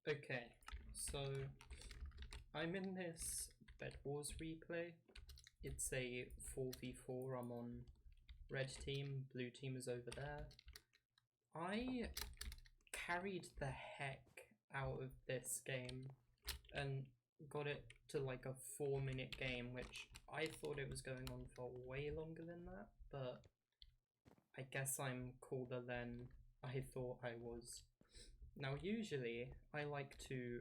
Okay, so I'm in this Bedwars replay. It's a 4v4. I'm on red team, blue team is over there. I carried the heck out of this game and got it to like a 4-minute game, which I thought it was going on for way longer than that, but I guess I'm cooler than I thought I was. Now usually I like to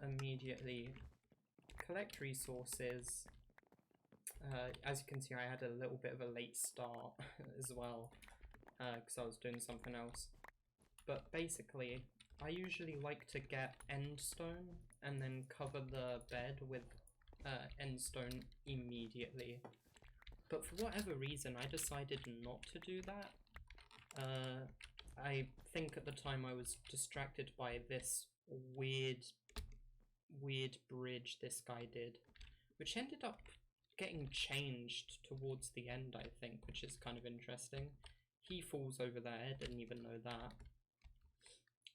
immediately collect resources. As you can see, I had a little bit of a late start as well because I was doing something else. But basically, I usually like to get endstone and then cover the bed with endstone immediately. But for whatever reason, I decided not to do that. I think at the time I was distracted by this weird bridge this guy did, which ended up getting changed towards the end, I think, which is kind of interesting. He falls over there, didn't even know that.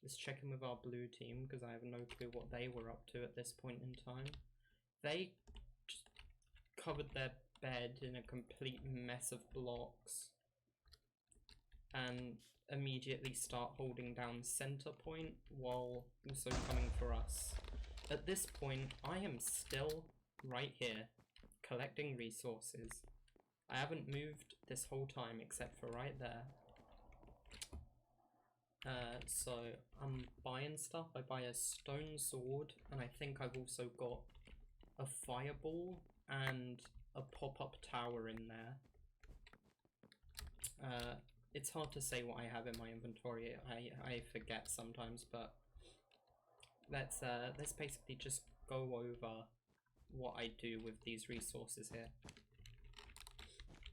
Let's check in with our blue team, because I have no clue what they were up to at this point in time. They just covered their bed in a complete mess of blocks and immediately start holding down center point while also coming for us. At this point, I am still right here, collecting resources. I haven't moved this whole time except for right there. So I'm buying stuff. I buy a stone sword, and I think I've also got a fireball and a pop-up tower in there. It's hard to say what I have in my inventory. I forget sometimes, but let's basically just go over what I do with these resources here.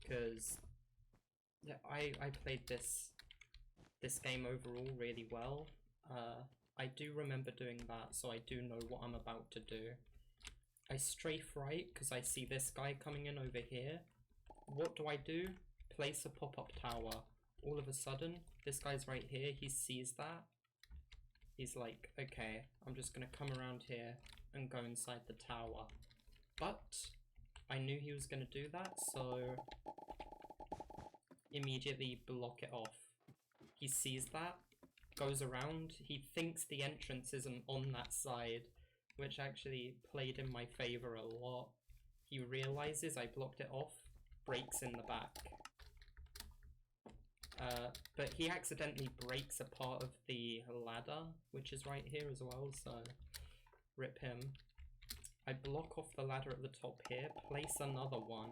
Because yeah, I played this game overall really well. I do remember doing that, so I do know what I'm about to do. I strafe right because I see this guy coming in over here. What do? Place a pop-up tower. All of a sudden, this guy's right here, he sees that. He's like, okay, I'm just gonna come around here and go inside the tower. But I knew he was gonna do that, so immediately block it off. He sees that, goes around, he thinks the entrance isn't on that side, which actually played in my favor a lot. He realizes I blocked it off, breaks in the back. But he accidentally breaks a part of the ladder, which is right here as well, so rip him. I block off the ladder at the top here, place another one,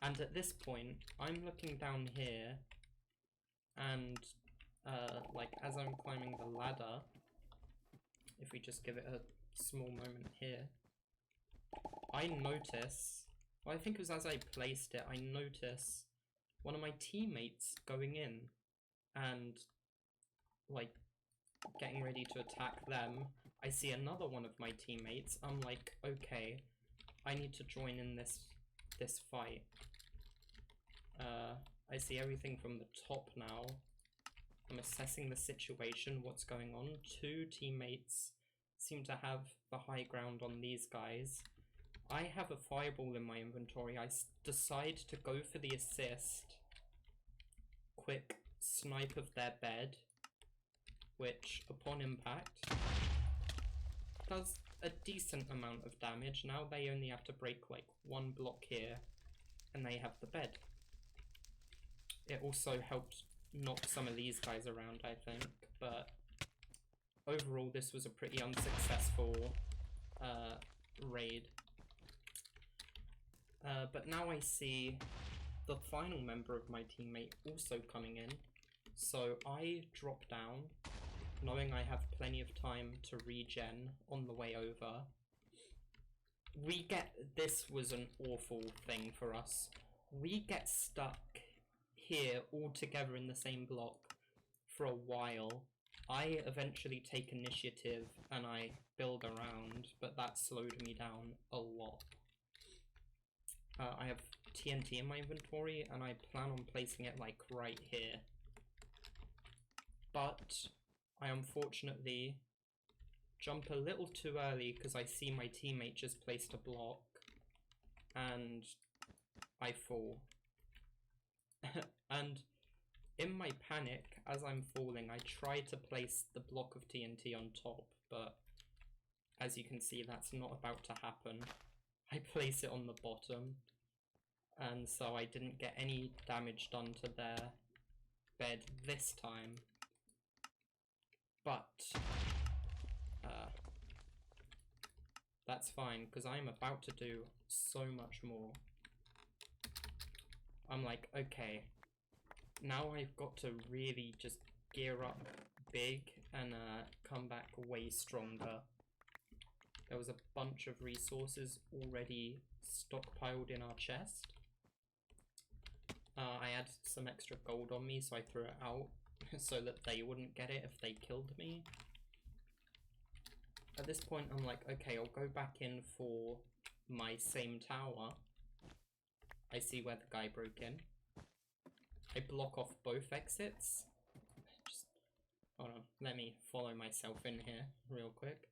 and at this point, I'm looking down here, and like as I'm climbing the ladder, if we just give it a small moment here, I notice, well, I think it was as I placed it, I notice one of my teammates going in and like getting ready to attack them. I see another one of my teammates. I'm like, okay, I need to join in this fight. I see everything from the top now. I'm assessing the situation, what's going on. Two teammates seem to have the high ground on these guys. I have a fireball in my inventory. I decide to go for the assist. Quick snipe of their bed, which upon impact does a decent amount of damage. Now they only have to break like one block here and they have the bed. It also helped knock some of these guys around, I think, but overall this was a pretty unsuccessful raid. But now I see the final member of my teammate also coming in, so I drop down, knowing I have plenty of time to regen on the way over. This was an awful thing for us. We get stuck here all together in the same block for a while. I eventually take initiative and I build around, but that slowed me down a lot. I have TNT in my inventory and I plan on placing it like right here. But I unfortunately jump a little too early because I see my teammate just placed a block, and I fall. And in my panic, as I'm falling, I try to place the block of TNT on top, but as you can see, that's not about to happen. I place it on the bottom, and so I didn't get any damage done to their bed this time. But that's fine, because I'm about to do so much more. I'm like, okay, now I've got to really just gear up big and come back way stronger. There was a bunch of resources already stockpiled in our chest. I had some extra gold on me, so I threw it out so that they wouldn't get it if they killed me. At this point, I'm like, okay, I'll go back in for my same tower. I see where the guy broke in. I block off both exits. Just, hold on, let me follow myself in here real quick.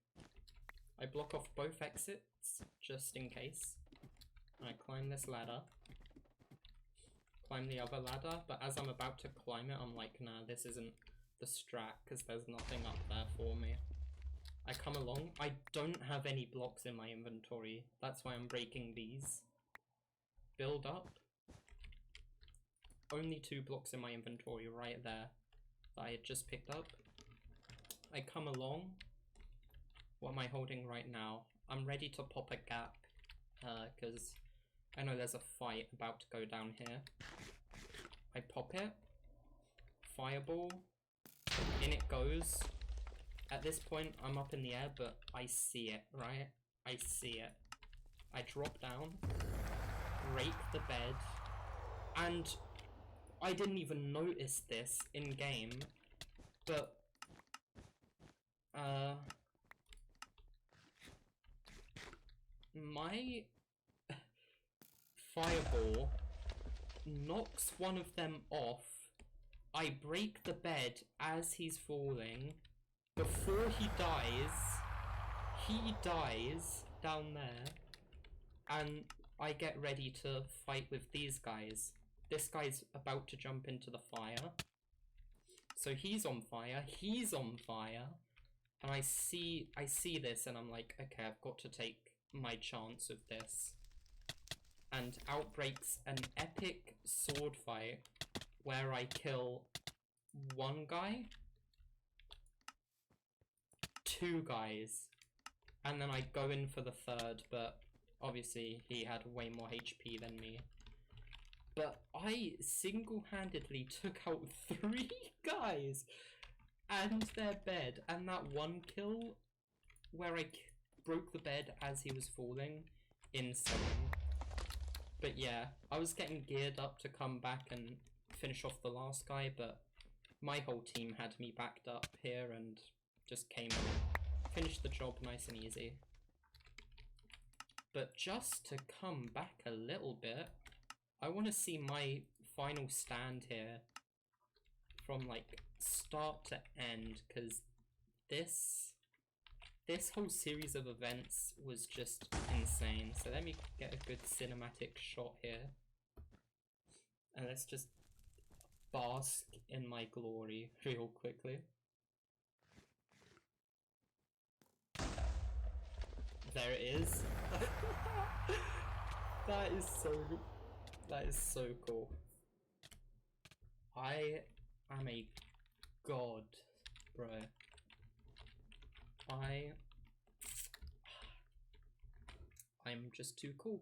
I block off both exits, just in case. I climb this ladder. Climb the other ladder, but as I'm about to climb it, I'm like, nah, this isn't the strat, because there's nothing up there for me. I come along, I don't have any blocks in my inventory, that's why I'm breaking these. Build up. Only 2 blocks in my inventory right there that I had just picked up. I come along. What am I holding right now? I'm ready to pop a gap, because I know there's a fight about to go down here. I pop it. Fireball. In it goes. At this point, I'm up in the air, but I see it, right? I see it. I drop down, break the bed, and I didn't even notice this in game, but my fireball knocks one of them off. I break the bed as he's falling. Before he dies down there, and I get ready to fight with these guys. This guy's about to jump into the fire. So he's on fire, and I see this and I'm like, okay, I've got to take my chance of this. And out breaks an epic sword fight where I kill 1 guy, 2 guys, and then I go in for the 3rd, but obviously he had way more HP than me. But I single-handedly took out 3 guys and their bed, and that 1 kill where I broke the bed as he was falling, insane. But yeah, I was getting geared up to come back and finish off the last guy, but my whole team had me backed up here and just came and finished the job nice and easy. But just to come back a little bit, I want to see my final stand here from like start to end, because this whole series of events was just insane. So let me get a good cinematic shot here, and let's just bask in my glory real quickly. There it is. That is so cool. I am a god, bro. I'm just too cool.